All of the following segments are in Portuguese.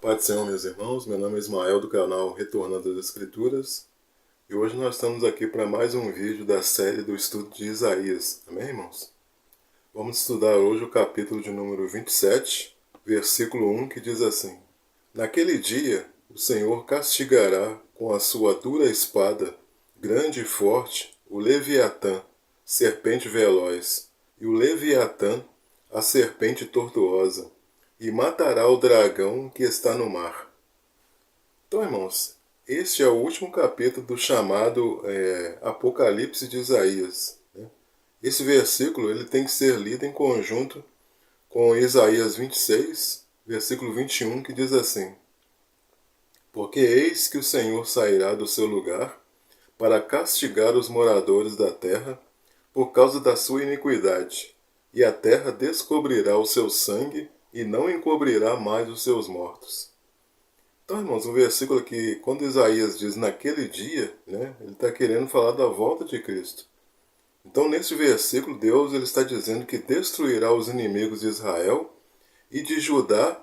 Pai do Senhor, meus irmãos, meu nome é Ismael do canal Retornando às Escrituras e hoje nós estamos aqui para mais um vídeo da série do estudo de Isaías, amém, irmãos? Vamos estudar hoje o capítulo de número 27, versículo 1, que diz assim: Naquele dia o Senhor castigará com a sua dura espada, grande e forte, o Leviatã, serpente veloz, e o Leviatã, a serpente tortuosa, e matará o dragão que está no mar. Então, irmãos, este é o último capítulo do chamado Apocalipse de Isaías, né? Esse versículo ele tem que ser lido em conjunto com Isaías 26, versículo 21, que diz assim: Porque eis que o Senhor sairá do seu lugar para castigar os moradores da terra por causa da sua iniquidade, e a terra descobrirá o seu sangue e não encobrirá mais os seus mortos. Então, irmãos, o versículo aqui, quando Isaías diz naquele dia, né, ele está querendo falar da volta de Cristo. Então, nesse versículo, Deus ele está dizendo que destruirá os inimigos de Israel e de Judá.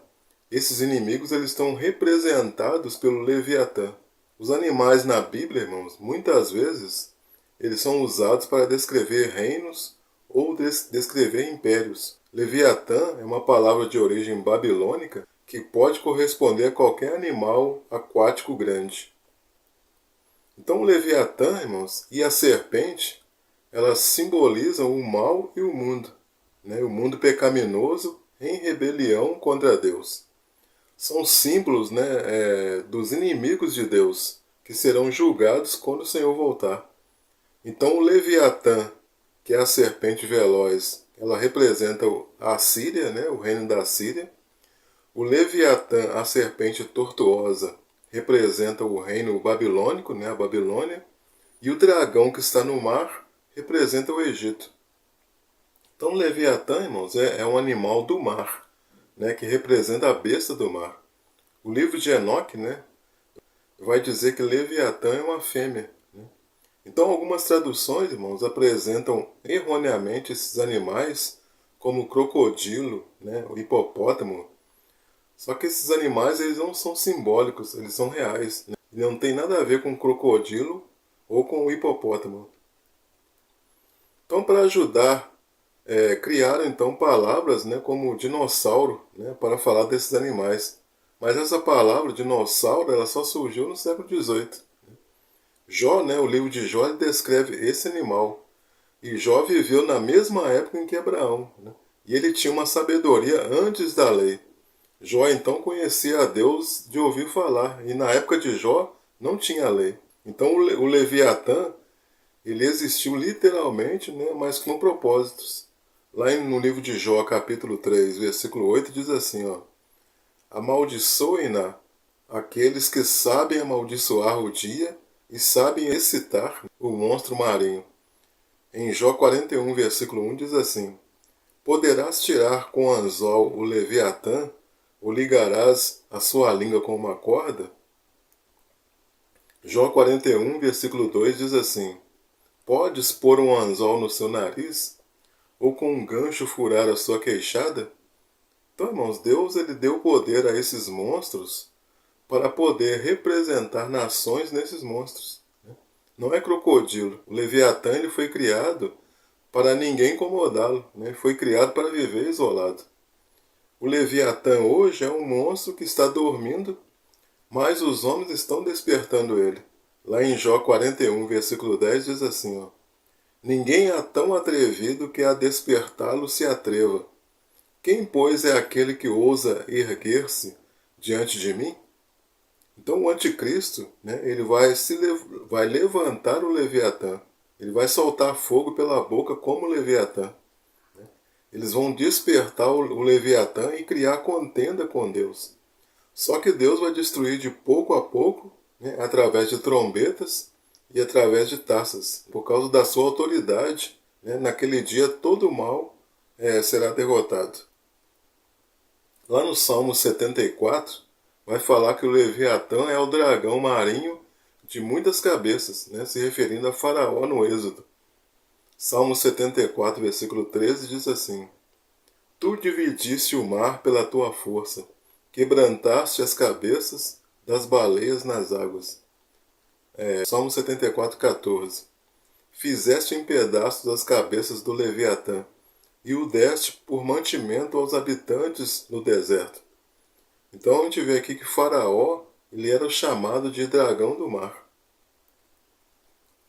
Esses inimigos eles estão representados pelo Leviatã. Os animais na Bíblia, irmãos, muitas vezes, eles são usados para descrever reinos ou descrever impérios. Leviatã é uma palavra de origem babilônica que pode corresponder a qualquer animal aquático grande. Então o Leviatã, irmãos, e a serpente, elas simbolizam o mal e o mundo, né? O mundo pecaminoso em rebelião contra Deus. São símbolos, né, dos inimigos de Deus, que serão julgados quando o Senhor voltar. Então o Leviatã, que é a serpente veloz, ela representa a Síria, né, o reino da Síria. O Leviatã, a serpente tortuosa, representa o reino babilônico, né, a Babilônia. E o dragão que está no mar representa o Egito. Então o Leviatã, irmãos, é um animal do mar, né, que representa a besta do mar. O livro de Enoque, né, vai dizer que Leviatã é uma fêmea. Né? Então algumas traduções, irmãos, apresentam erroneamente esses animais como o crocodilo, né, o hipopótamo. Só que esses animais eles não são simbólicos, eles são reais. Né? Não tem nada a ver com o crocodilo ou com o hipopótamo. Então, para ajudar, criaram então palavras, né, como dinossauro, né, para falar desses animais. Mas essa palavra dinossauro ela só surgiu no século XVIII. Jó, né, o livro de Jó, ele descreve esse animal. E Jó viveu na mesma época em que Abraão. Né? E ele tinha uma sabedoria antes da lei. Jó então conhecia a Deus de ouvir falar. E na época de Jó não tinha lei. Então o Leviatã ele existiu literalmente, né, mas com propósitos. Lá no livro de Jó, capítulo 3, versículo 8, diz assim, ó: Amaldiçoem-na aqueles que sabem amaldiçoar o dia e sabem excitar o monstro marinho. Em Jó 41, versículo 1, diz assim: Poderás tirar com anzol o Leviatã, ou ligarás a sua língua com uma corda? Jó 41, versículo 2, diz assim: Podes pôr um anzol no seu nariz? Ou com um gancho furar a sua queixada? Então, irmãos, Deus ele deu poder a esses monstros para poder representar nações nesses monstros. Né? Não é crocodilo. O Leviatã ele foi criado para ninguém incomodá-lo. Né? Foi criado para viver isolado. O Leviatã hoje é um monstro que está dormindo, mas os homens estão despertando ele. Lá em Jó 41, versículo 10, diz assim, ó: Ninguém é tão atrevido que a despertá-lo se atreva. Quem, pois, é aquele que ousa erguer-se diante de mim? Então o anticristo, né, ele vai levantar o Leviatã. Ele vai soltar fogo pela boca como o Leviatã. Né? Eles vão despertar o Leviatã e criar contenda com Deus. Só que Deus vai destruir de pouco a pouco, né, através de trombetas e através de taças. Por causa da sua autoridade, né, naquele dia todo o mal será derrotado. Lá no Salmo 74, vai falar que o Leviatã é o dragão marinho de muitas cabeças, né, se referindo a Faraó no Êxodo. Salmo 74, versículo 13, diz assim: Tu dividiste o mar pela tua força, quebrantaste as cabeças das baleias nas águas. Salmo 74:14. Fizeste em pedaços as cabeças do Leviatã, e o deste por mantimento aos habitantes no deserto. Então a gente vê aqui que Faraó, ele era chamado de dragão do mar.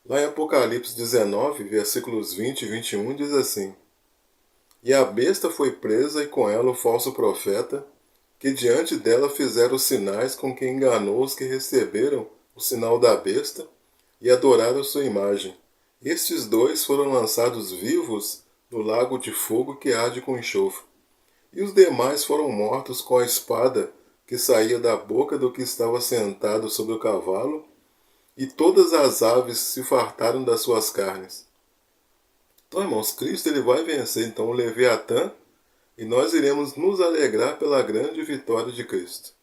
Lá em Apocalipse 19, versículos 20 e 21, diz assim: E a besta foi presa e com ela o falso profeta, que diante dela fizeram os sinais com que enganou os que receberam o sinal da besta e adoraram sua imagem. Estes dois foram lançados vivos no lago de fogo que arde com enxofre. E os demais foram mortos com a espada que saía da boca do que estava sentado sobre o cavalo, e todas as aves se fartaram das suas carnes. Então, irmãos, Cristo ele vai vencer então o Leviatã, e nós iremos nos alegrar pela grande vitória de Cristo.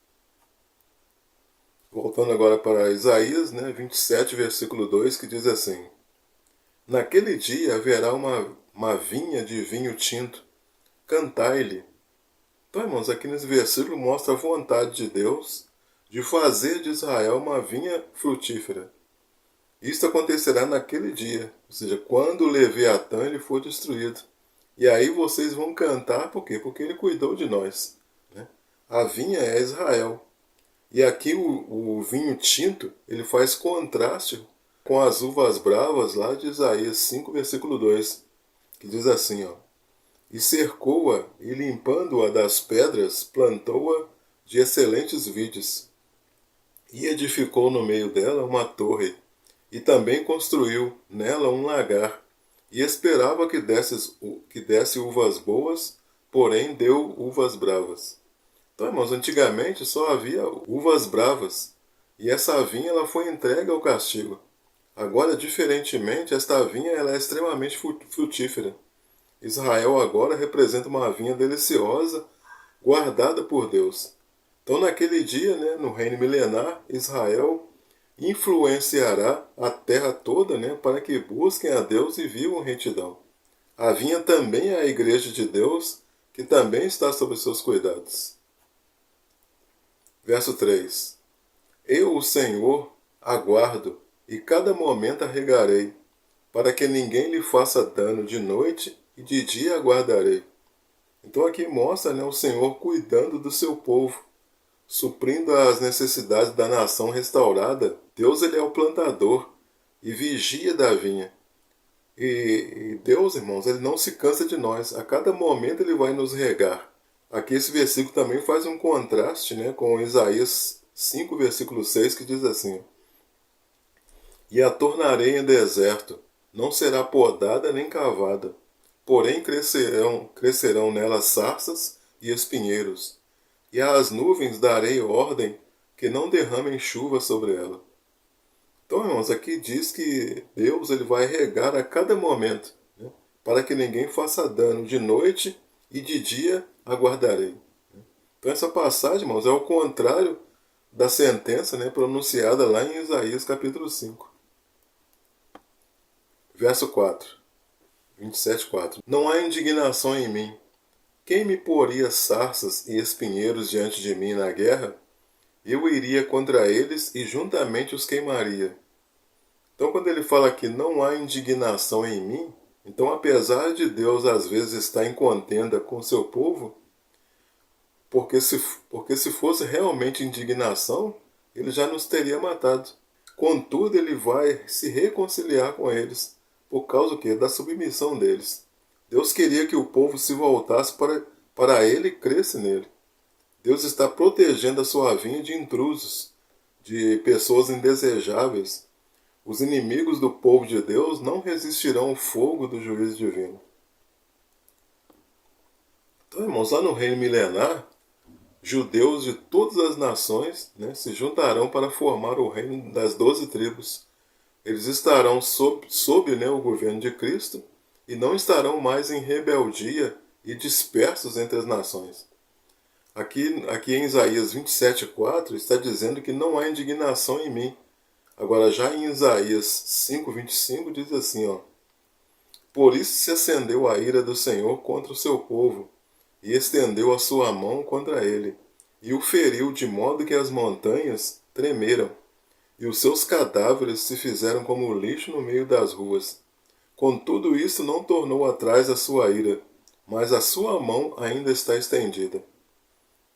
Voltando agora para Isaías, 27, versículo 2, que diz assim: Naquele dia haverá uma vinha de vinho tinto, cantai-lhe. Então, irmãos, aqui nesse versículo mostra a vontade de Deus de fazer de Israel uma vinha frutífera. Isto acontecerá naquele dia, ou seja, quando o Leviatã ele for destruído. E aí vocês vão cantar, por quê? Porque ele cuidou de nós. A vinha é Israel. E aqui o vinho tinto, ele faz contraste com as uvas bravas lá de Isaías 5, versículo 2, que diz assim, ó: E cercou-a, e limpando-a das pedras, plantou-a de excelentes vides. E edificou no meio dela uma torre, e também construiu nela um lagar, e esperava que desse uvas boas, porém deu uvas bravas. Então, irmãos, antigamente só havia uvas bravas, e essa vinha ela foi entregue ao castigo. Agora, diferentemente, esta vinha ela é extremamente frutífera. Israel agora representa uma vinha deliciosa, guardada por Deus. Então, naquele dia, no reino milenar, Israel influenciará a terra toda, para que busquem a Deus e vivam retidão. A vinha também é a igreja de Deus, que também está sob seus cuidados. Verso 3. Eu, o Senhor, aguardo, e cada momento arregarei, para que ninguém lhe faça dano de noite, e de dia aguardarei. Então aqui mostra o Senhor cuidando do seu povo, suprindo as necessidades da nação restaurada. Deus ele é o plantador e vigia da vinha. E Deus, irmãos, ele não se cansa de nós. A cada momento ele vai nos regar. Aqui esse versículo também faz um contraste com Isaías 5, versículo 6, que diz assim: E a tornarei em deserto, não será podada nem cavada, porém crescerão nela sarças e espinheiros, e às nuvens darei ordem que não derramem chuva sobre ela. Então, irmãos, aqui diz que Deus ele vai regar a cada momento, para que ninguém faça dano. De noite e de dia aguardarei. Então, essa passagem, irmãos, é o contrário da sentença pronunciada lá em Isaías capítulo 5. Verso 4, 27:4. Não há indignação em mim. Quem me poria sarças e espinheiros diante de mim na guerra? Eu iria contra eles e juntamente os queimaria. Então, quando ele fala que não há indignação em mim, então, apesar de Deus às vezes estar em contenda com seu povo, porque se fosse realmente indignação, ele já nos teria matado. Contudo, ele vai se reconciliar com eles, por causa do quê? Da submissão deles. Deus queria que o povo se voltasse para ele e cresce nele. Deus está protegendo a sua vinha de intrusos, de pessoas indesejáveis. Os inimigos do povo de Deus não resistirão ao fogo do juízo divino. Então, irmãos, lá no reino milenar, judeus de todas as nações se juntarão para formar o reino das 12 tribos. Eles estarão sob o governo de Cristo e não estarão mais em rebeldia e dispersos entre as nações. Aqui em Isaías 27:4 está dizendo que não há indignação em mim. Agora já em Isaías 5:25 diz assim, ó: Por isso se acendeu a ira do Senhor contra o seu povo, e estendeu a sua mão contra ele, e o feriu de modo que as montanhas tremeram, e os seus cadáveres se fizeram como lixo no meio das ruas. Contudo, isso não tornou atrás a sua ira, mas a sua mão ainda está estendida.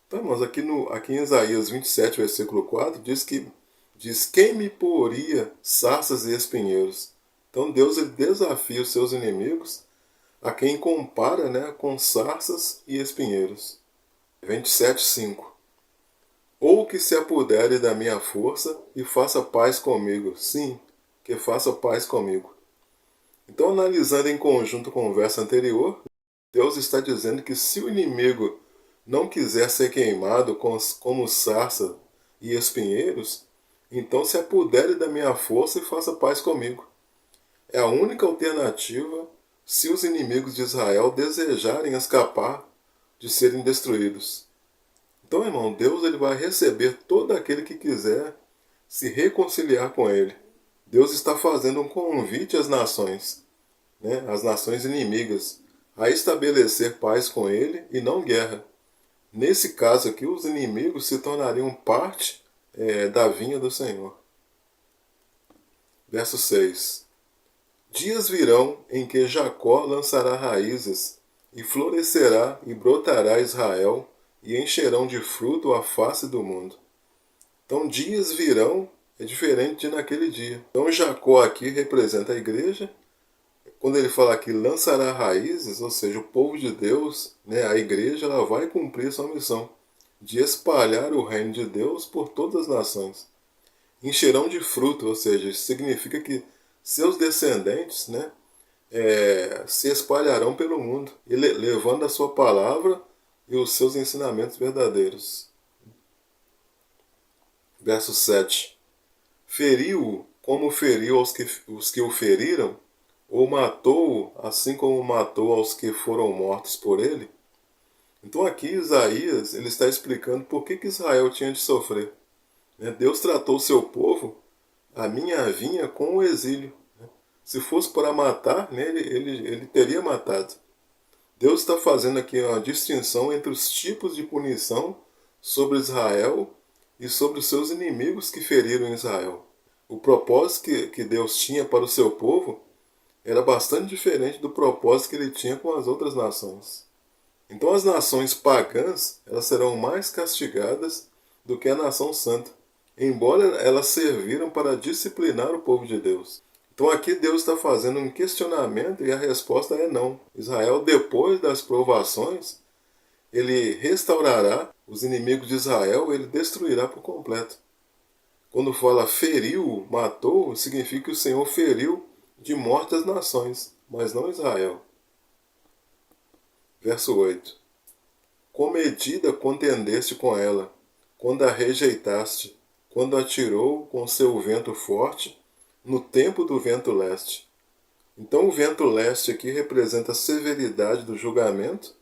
Então, irmãos, aqui em Isaías 27, versículo 4, diz quem me poria sarças e espinheiros. Então Deus ele desafia os seus inimigos a quem compara, né, com sarças e espinheiros. 27:5. Ou que se apodere da minha força e faça paz comigo. Sim, que faça paz comigo. Então, analisando em conjunto com o verso anterior, Deus está dizendo que se o inimigo não quiser ser queimado como sarça e espinheiros, então se apodere da minha força e faça paz comigo. É a única alternativa se os inimigos de Israel desejarem escapar de serem destruídos. Então, irmão, Deus ele vai receber todo aquele que quiser se reconciliar com ele. Deus está fazendo um convite às nações, né, às nações inimigas, a estabelecer paz com ele e não guerra. Nesse caso aqui, os inimigos se tornariam parte da vinha do Senhor. Verso 6. Dias virão em que Jacó lançará raízes, e florescerá e brotará Israel, e encherão de fruto a face do mundo. Então, dias virão é diferente de naquele dia. Então, Jacó aqui representa a igreja. Quando ele fala aqui lançará raízes, ou seja, o povo de Deus, né, a igreja, ela vai cumprir sua missão de espalhar o reino de Deus por todas as nações. Encherão de fruto, ou seja, isso significa que seus descendentes, né, se espalharão pelo mundo, levando a sua palavra e os seus ensinamentos verdadeiros. Verso 7. Feriu-o como feriu os que o feriram, ou matou-o assim como matou aos que foram mortos por ele? Então aqui Isaías ele está explicando por que Israel tinha de sofrer. Deus tratou o seu povo, a minha vinha, com o exílio. Se fosse para matar, né, ele teria matado. Deus está fazendo aqui uma distinção entre os tipos de punição sobre Israel e sobre os seus inimigos que feriram Israel. O propósito que Deus tinha para o seu povo era bastante diferente do propósito que ele tinha com as outras nações. Então as nações pagãs elas serão mais castigadas do que a nação santa, embora elas serviram para disciplinar o povo de Deus. Então aqui Deus está fazendo um questionamento e a resposta é não. Israel, depois das provações, ele restaurará os inimigos de Israel, ele destruirá por completo. Quando fala feriu, matou, significa que o Senhor feriu de morte as nações, mas não Israel. Verso 8. Com medida contendeste com ela, quando a rejeitaste, quando a tirou com seu vento forte, no tempo do vento leste. Então o vento leste aqui representa a severidade do julgamento,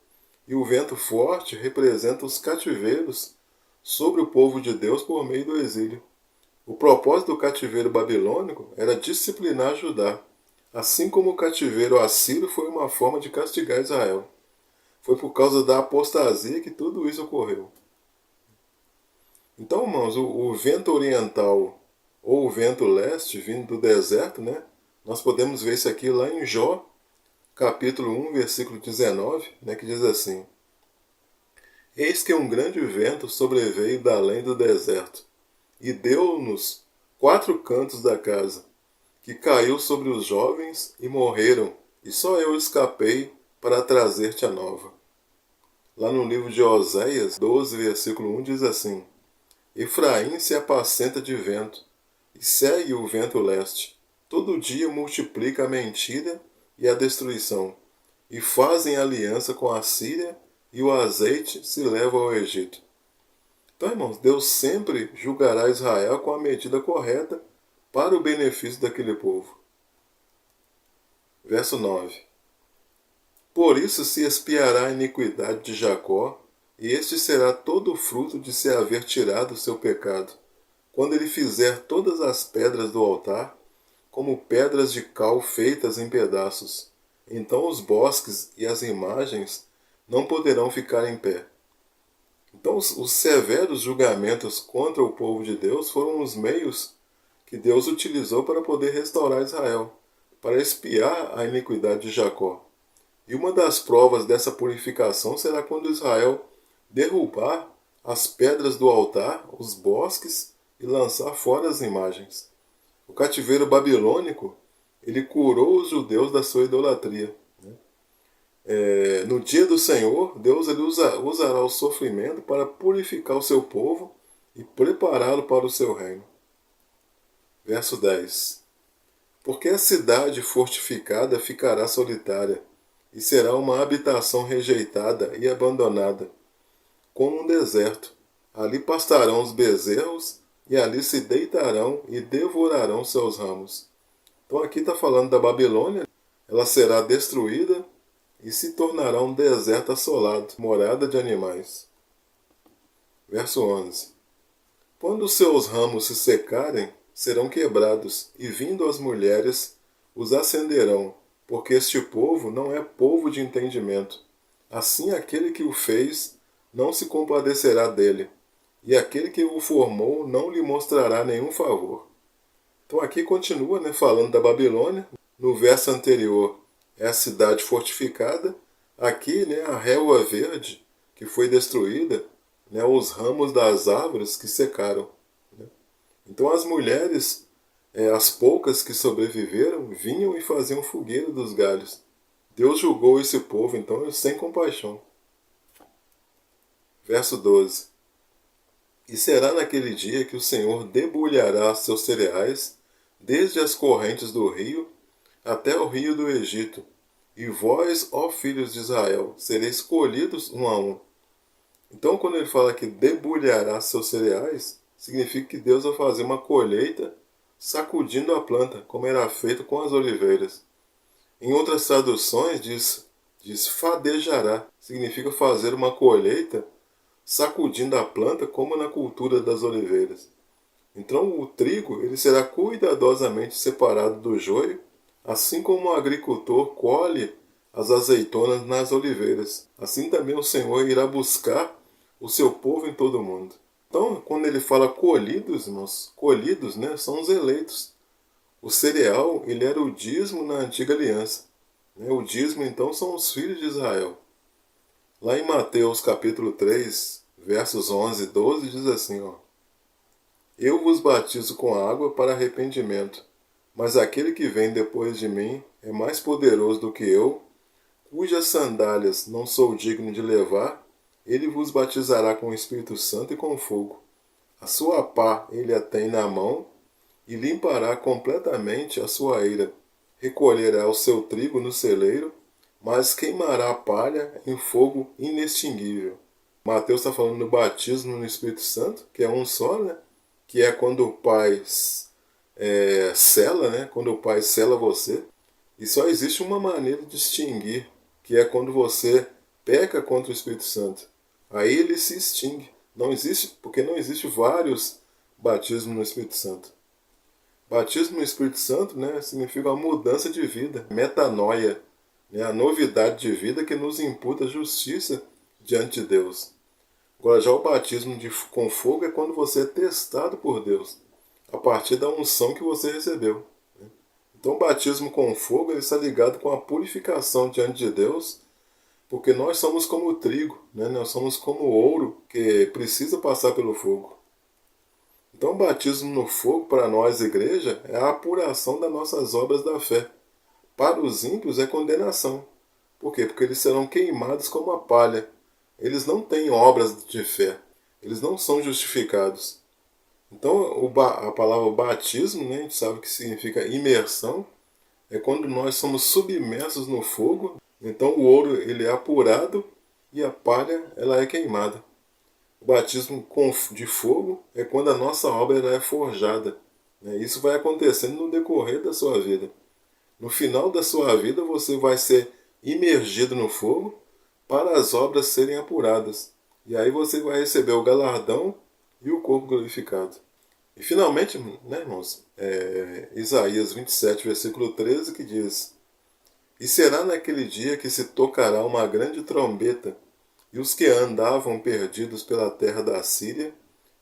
e o vento forte representa os cativeiros sobre o povo de Deus por meio do exílio. O propósito do cativeiro babilônico era disciplinar Judá, assim como o cativeiro assírio foi uma forma de castigar Israel. Foi por causa da apostasia que tudo isso ocorreu. Então, irmãos, o vento oriental ou o vento leste vindo do deserto, né? Nós podemos ver isso aqui lá em Jó, capítulo 1, versículo 19, né, que diz assim: Eis que um grande vento sobreveio da além do deserto, e deu-nos 4 cantos da casa, que caiu sobre os jovens e morreram, e só eu escapei para trazer-te a nova. Lá no livro de Oséias 12, versículo 1 diz assim: Efraim se apacenta de vento, e segue o vento leste. Todo dia multiplica a mentira e a destruição, e fazem aliança com a Síria, e o azeite se leva ao Egito. Então, irmãos, Deus sempre julgará Israel com a medida correta para o benefício daquele povo. Verso 9. Por isso se expiará a iniquidade de Jacó, e este será todo o fruto de se haver tirado o seu pecado, quando ele fizer todas as pedras do altar, como pedras de cal feitas em pedaços. Então os bosques e as imagens não poderão ficar em pé. Então, os severos julgamentos contra o povo de Deus foram os meios que Deus utilizou para poder restaurar Israel, para expiar a iniquidade de Jacó. E uma das provas dessa purificação será quando Israel derrubar as pedras do altar, os bosques e lançar fora as imagens. O cativeiro babilônico, ele curou os judeus da sua idolatria. No dia do Senhor, Deus ele usará o sofrimento para purificar o seu povo e prepará-lo para o seu reino. Verso 10. Porque a cidade fortificada ficará solitária, e será uma habitação rejeitada e abandonada, como um deserto. Ali pastarão os bezerros, e ali se deitarão e devorarão seus ramos. Então aqui está falando da Babilônia, ela será destruída e se tornará um deserto assolado, morada de animais. Verso 11. Quando os seus ramos se secarem, serão quebrados, e vindo as mulheres, os acenderão, porque este povo não é povo de entendimento. Assim aquele que o fez não se compadecerá dele, e aquele que o formou não lhe mostrará nenhum favor. Então aqui continua, falando da Babilônia. No verso anterior é a cidade fortificada. Aqui, a relva verde que foi destruída, os ramos das árvores que secaram. Então as mulheres, as poucas que sobreviveram, vinham e faziam fogueira dos galhos. Deus julgou esse povo, então, sem compaixão. Verso 12. E será naquele dia que o Senhor debulhará seus cereais, desde as correntes do rio até o rio do Egito. E vós, ó filhos de Israel, sereis colhidos um a um. Então, quando ele fala que debulhará seus cereais, significa que Deus vai fazer uma colheita sacudindo a planta, como era feito com as oliveiras. Em outras traduções diz fadejará, significa fazer uma colheita sacudindo a planta como na cultura das oliveiras. Então o trigo ele será cuidadosamente separado do joio, assim como o agricultor colhe as azeitonas nas oliveiras. Assim também o Senhor irá buscar o seu povo em todo o mundo. Então, quando ele fala colhidos, irmãos, colhidos, são os eleitos. O cereal, ele era o dízimo na antiga aliança. O dízimo, então, são os filhos de Israel. Lá em Mateus capítulo 3, versos 11 e 12, diz assim, Eu vos batizo com água para arrependimento, mas aquele que vem depois de mim é mais poderoso do que eu, cujas sandálias não sou digno de levar. Ele vos batizará com o Espírito Santo e com fogo. A sua pá ele a tem na mão e limpará completamente a sua eira. Recolherá o seu trigo no celeiro, mas queimará a palha em fogo inextinguível. Mateus está falando do batismo no Espírito Santo, que é um só, que é quando o Pai sela, quando o Pai sela você. E só existe uma maneira de extinguir, que é quando você peca contra o Espírito Santo. Aí ele se extingue. Não existe, porque não existe vários batismos no Espírito Santo. Batismo no Espírito Santo, significa uma mudança de vida, metanoia, a novidade de vida que nos imputa justiça diante de Deus. Agora já o batismo com fogo é quando você é testado por Deus, a partir da unção que você recebeu. Então o batismo com fogo ele está ligado com a purificação diante de Deus, porque nós somos como o trigo, nós somos como o ouro que precisa passar pelo fogo. Então o batismo no fogo para nós, igreja, é a apuração das nossas obras da fé. Para os ímpios é condenação. Por quê? Porque eles serão queimados como a palha. Eles não têm obras de fé. Eles não são justificados. Então a palavra batismo, a gente sabe que significa imersão, é quando nós somos submersos no fogo. Então o ouro ele é apurado e a palha ela é queimada. O batismo de fogo é quando a nossa obra ela é forjada. Isso vai acontecendo no decorrer da sua vida. No final da sua vida você vai ser imergido no fogo para as obras serem apuradas. E aí você vai receber o galardão e o corpo glorificado. E finalmente, irmãos, Isaías 27, versículo 13, que diz: E será naquele dia que se tocará uma grande trombeta, e os que andavam perdidos pela terra da Síria,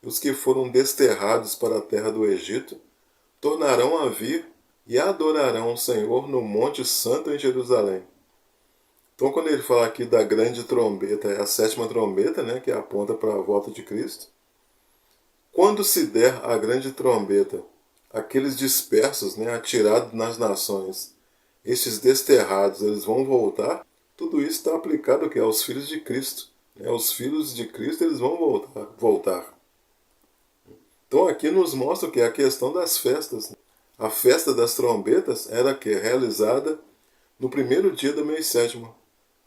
e os que foram desterrados para a terra do Egito, tornarão a vir e adorarão o Senhor no Monte Santo em Jerusalém. Então, quando ele fala aqui da grande trombeta, é a sétima trombeta, né, que aponta para a volta de Cristo. Quando se der a grande trombeta, aqueles dispersos, né, atirados nas nações, estes desterrados, eles vão voltar. Tudo isso está aplicado aqui aos filhos de Cristo. Né? Os filhos de Cristo, eles vão voltar. Então aqui nos mostra que é a questão das festas. A festa das trombetas era que realizada no primeiro dia do mês sétimo.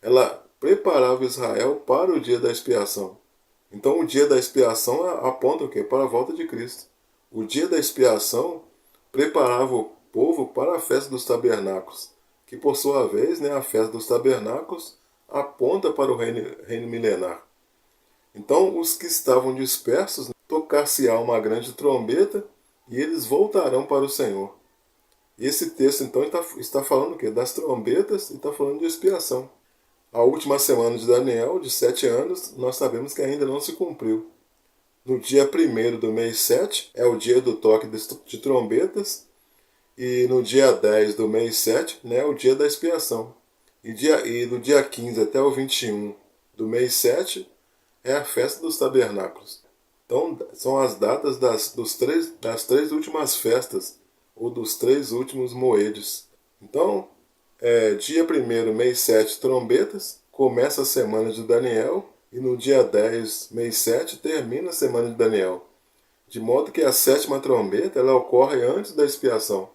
Ela preparava Israel para o dia da expiação. Então o dia da expiação aponta o quê? Para a volta de Cristo. O dia da expiação preparava o povo para a festa dos tabernáculos, que por sua vez, né, a festa dos tabernáculos aponta para o reino milenar. Então os que estavam dispersos, tocar-se-á uma grande trombeta e eles voltarão para o Senhor. Esse texto então está falando o quê? Das trombetas e está falando de expiação. A última semana de Daniel, de 7 anos, nós sabemos que ainda não se cumpriu. No dia 1º do mês 7 é o dia do toque de trombetas, e no dia 10 do mês 7 né, é o dia da expiação. E do dia 15 até o 21 do mês 7 é a festa dos tabernáculos. Então são as datas das 3 últimas festas, ou dos 3 últimos moedes. Então, dia 1º, mês 7, trombetas, começa a semana de Daniel, e no dia 10, mês 7, termina a semana de Daniel. De modo que a sétima trombeta ela ocorre antes da expiação,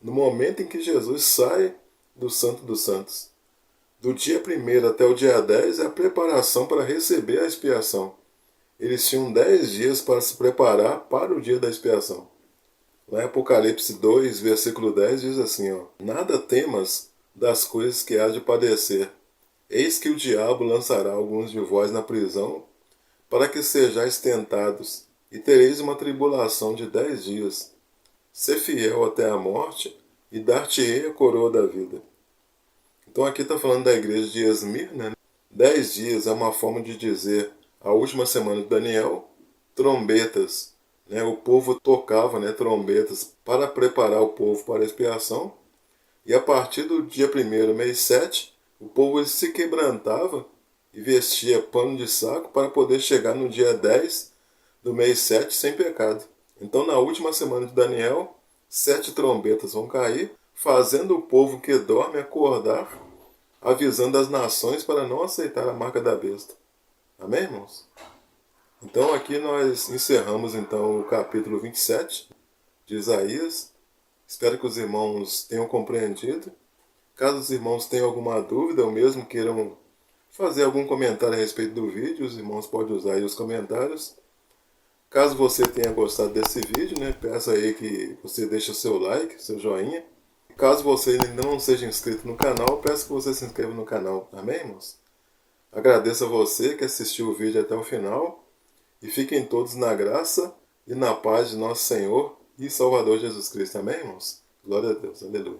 no momento em que Jesus sai do Santo dos Santos. Do dia 1º até o dia 10 é a preparação para receber a expiação. Eles tinham 10 dias para se preparar para o dia da expiação. Lá em Apocalipse 2, versículo 10 diz assim, ó, nada temas das coisas que há de padecer. Eis que o diabo lançará alguns de vós na prisão, para que sejais tentados, e tereis uma tribulação de 10 dias. Sê fiel até a morte, e dar-te-ei a coroa da vida. Então aqui está falando da igreja de Esmirna. 10 dias é uma forma de dizer a última semana de Daniel, trombetas. Né? O povo tocava, né, trombetas para preparar o povo para a expiação. E a partir do dia 1º, mês 7, o povo se quebrantava e vestia pano de saco para poder chegar no dia 10 do mês 7 sem pecado. Então na última semana de Daniel, 7 trombetas vão cair, fazendo o povo que dorme acordar, avisando as nações para não aceitar a marca da besta. Amém, irmãos? Então aqui nós encerramos então o capítulo 27 de Isaías. Espero que os irmãos tenham compreendido. Caso os irmãos tenham alguma dúvida ou mesmo queiram fazer algum comentário a respeito do vídeo, os irmãos podem usar aí os comentários. Caso você tenha gostado desse vídeo, né, peço aí que você deixe o seu like, seu joinha. Caso você ainda não seja inscrito no canal, peço que você se inscreva no canal. Amém, irmãos? Agradeço a você que assistiu o vídeo até o final. E fiquem todos na graça e na paz de nosso Senhor e Salvador Jesus Cristo. Amém, irmãos? Glória a Deus. Aleluia.